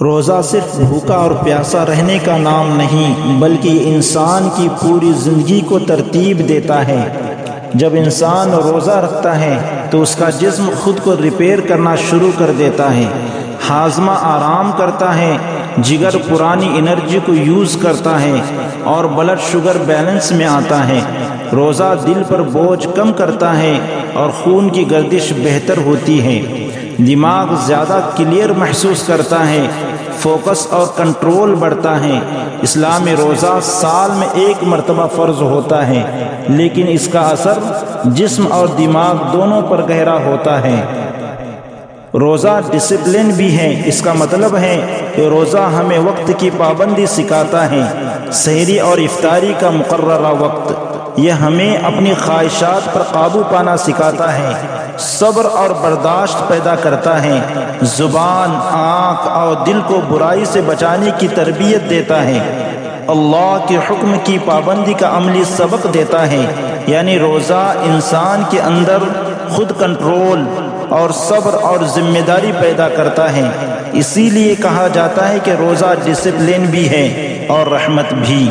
روزہ صرف بھوکا اور پیاسا رہنے کا نام نہیں، بلکہ یہ انسان کی پوری زندگی کو ترتیب دیتا ہے۔ جب انسان روزہ رکھتا ہے تو اس کا جسم خود کو ریپیئر کرنا شروع کر دیتا ہے، ہاضمہ آرام کرتا ہے، جگر پرانی انرجی کو یوز کرتا ہے اور بلڈ شوگر بیلنس میں آتا ہے۔ روزہ دل پر بوجھ کم کرتا ہے اور خون کی گردش بہتر ہوتی ہے۔ دماغ زیادہ کلیئر محسوس کرتا ہے، فوکس اور کنٹرول بڑھتا ہے۔ اسلام میں روزہ سال میں ایک مرتبہ فرض ہوتا ہے، لیکن اس کا اثر جسم اور دماغ دونوں پر گہرا ہوتا ہے۔ روزہ ڈسپلن بھی ہے۔ اس کا مطلب ہے کہ روزہ ہمیں وقت کی پابندی سکھاتا ہے، سحری اور افطاری کا مقررہ وقت۔ یہ ہمیں اپنی خواہشات پر قابو پانا سکھاتا ہے، صبر اور برداشت پیدا کرتا ہے، زبان، آنکھ اور دل کو برائی سے بچانے کی تربیت دیتا ہے، اللہ کے حکم کی پابندی کا عملی سبق دیتا ہے۔ یعنی روزہ انسان کے اندر خود کنٹرول اور صبر اور ذمہ داری پیدا کرتا ہے۔ اسی لیے کہا جاتا ہے کہ روزہ ڈسپلن بھی ہے اور رحمت بھی۔